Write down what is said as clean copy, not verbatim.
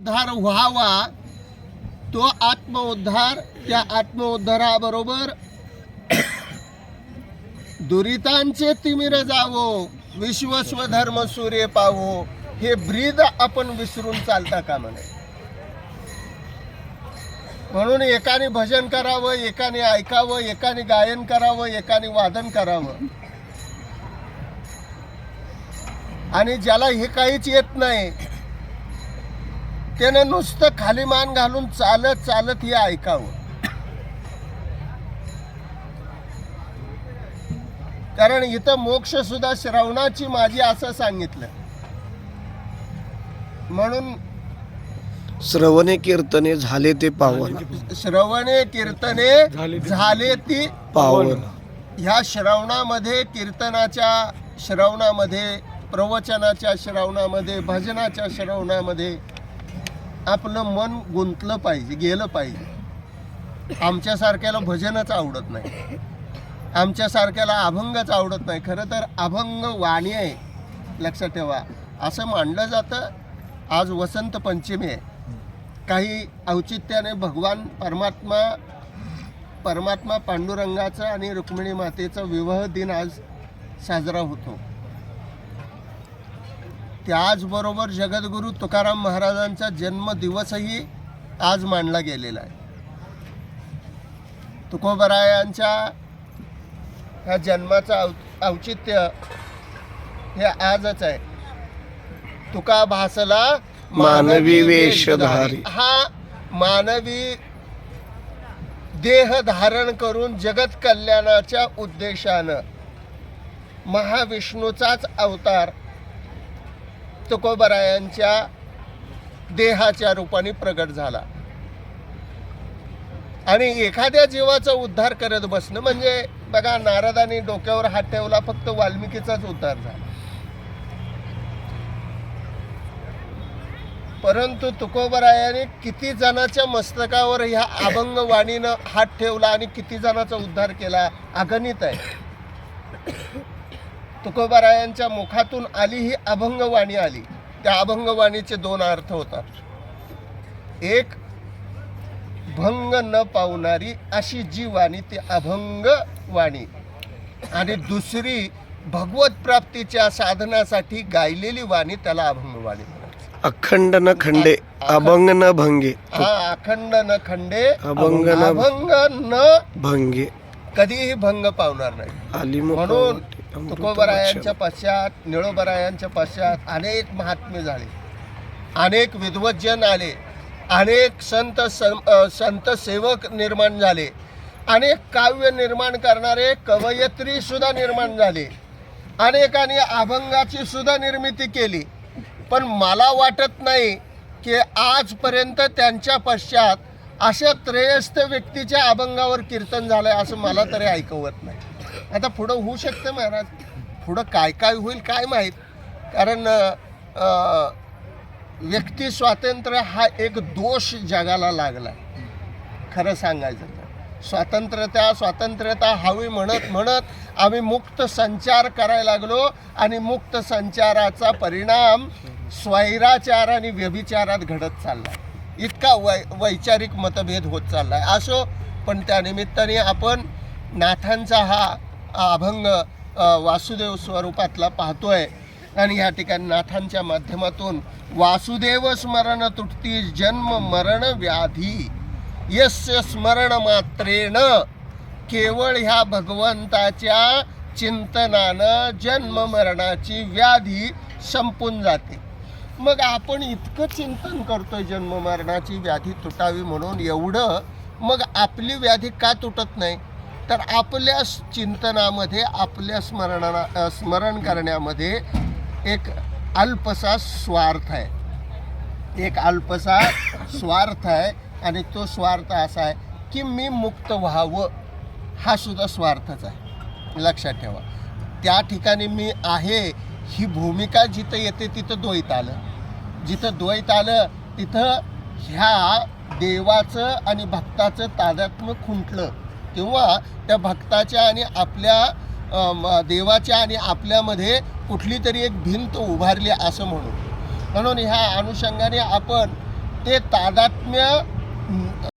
आत्मोद्धार व्हावा, तो आत्मोद्धार, त्या आत्मोद्धाराबरोबर दुरितांचे तिमिर जावो, विश्वस्व धर्म सूर्य पावो, हे ब्रीद आपण विसरून चालता कामा नये. म्हणून एकाने भजन करावं, एकाने ऐकावं, एकाने गायन करावं, एकाने वादन करावं. आणि ज्याला हे काहीच येत नाही त्याने नुसतं खाली मान घालून चालत चालत हे ऐकावं. कारण इथं मोक्ष सुद्धा श्रवणाची माझी असं सांगितलं. म्हणून श्रवणे कीर्तने झाले ते पावन, श्रवणे कीर्तने झाले ती पावन. ह्या श्रवणामध्ये, कीर्तनाच्या श्रवणामध्ये, प्रवचनाच्या श्रवणामध्ये, भजनाच्या श्रवणामध्ये आपलं मन गुंतलं पाहिजे, गेलं पाहिजे. आमच्यासारख्याला भजनच आवडत नाही, आमच्यासारख्याला अभंगच आवडत नाही. खरं तर अभंग वाणी आहे, लक्षात ठेवा. असं मानलं जातं. आज वसंत पंचमी आहे. काही औचित्याने भगवान परमात्मा पांडुरंगाचा आणि रुक्मिणी मातेचा विवाह दिन आज साजरा होतो. त्याचबरोबर जगद्गुरू तुकाराम महाराजांचा जन्मदिवसही आज मानला गेलेला आहे. तुकोबरायांच्या ह्या जन्माचं औचित्य हे आजच आहे. तुका भासला मानवी वेशधारी. हा मानवी देह धारण करून जगत कल्याणाच्या उद्देशानं महाविष्णूचाच अवतार तुकोबरायांच्या देहाच्या रूपाने प्रगट झाला. आणि एखाद्या जीवाचा उद्धार करत बसणं म्हणजे, बघा, नारदांनी डोक्यावर हात ठेवला, फक्त वाल्मिकीचाच उद्धार झाला. परंतु तुकोबरायाने किती जणांच्या मस्तकावर ह्या अभंगवाणीनं हात ठेवला आणि किती जणांचा उद्धार केला, अगणित आहे. तुकोबरायांच्या मुखातून आली ही अभंगवाणी आली. त्या अभंगवाणीचे दोन अर्थ होतात. एक, भंग न पावणारी अशी जी वाणी ती अभंग वाणी, आणि दुसरी भगवत प्राप्तीच्या साधनासाठी गायलेली वाणी, त्याला अभंगवाणी. अखंड न खंडे, अभंग न भंगे. हा, अखंड न खंडे, अभंग न भंगे, कधीही भंग पावणार नाही. म्हणून तुकोबरायांच्या पश्चात, निळोबरायांच्या पश्चात अनेक महात्मे झाले, अनेक विद्वज्जन आले, अनेक संत सेवक निर्माण झाले, अनेक काव्य निर्माण करणारे कवयित्री सुद्धा निर्माण झाले, अनेकांनी अभंगाची सुद्धा निर्मिती केली. पण मला वाटत नाही की आजपर्यंत त्यांच्या पश्चात अशा त्रयस्थ व्यक्तीच्या अभंगावर कीर्तन झालंय असं मला तरी ऐकवत नाही. आता पुढं होऊ शकतं महाराज, पुढं काय काय होईल काय माहीत. कारण व्यक्ती स्वातंत्र्य हा एक दोष जगाला लागला. खरं सांगायचं तर स्वातंत्र्यता हवी म्हणत म्हणत आम्ही मुक्त संचार करायला लागलो, आणि मुक्त संचाराचा परिणाम स्वैराचार आणि व्यभिचारात घडत चाललाय. इतका वैचारिक मतभेद होत चाललाय. असो, पण त्या निमित्ताने आपण नाथांचा हा अभंग वासुदेव स्वरूपातला पाहतोय. आणि या ठिकाणी नाथांच्या माध्यमातून वासुदेव स्मरण तुटती जन्म मरण व्याधी, यस्य स्मरण मात्रेण, केवळ ह्या भगवंताच्या चिंतनानं जन्म मरणाची व्याधी संपून जाते. मग आपण इतकं चिंतन करतोय जन्म मरणाची व्याधी तुटावी म्हणून एवढं, मग आपली व्याधी का तुटत नाही? तर आपल्या चिंतनामध्ये, आपल्या स्मरण करण्यामध्ये एक अल्पसा स्वार्थ आहे, एक अल्पसा स्वार्थ आहे. आणि तो स्वार्थ असा आहे की मी मुक्त व्हावं, हा सुद्धा स्वार्थच आहे. लक्षात ठेवा. त्या ठिकाणी मी आहे ही भूमिका जिथं येते तिथं द्वैत आलं, जिथं द्वैत आलं तिथं ह्या देवाचं आणि भक्ताचं तादात्म्य खुंटलं, किंवा त्या भक्ताच्या आणि आपल्या देवाच्या आणि आपल्यामध्ये कुठली तरी एक भिंत उभारली असं म्हणून ह्या अनुषंगाने आपण ते तादात्म्य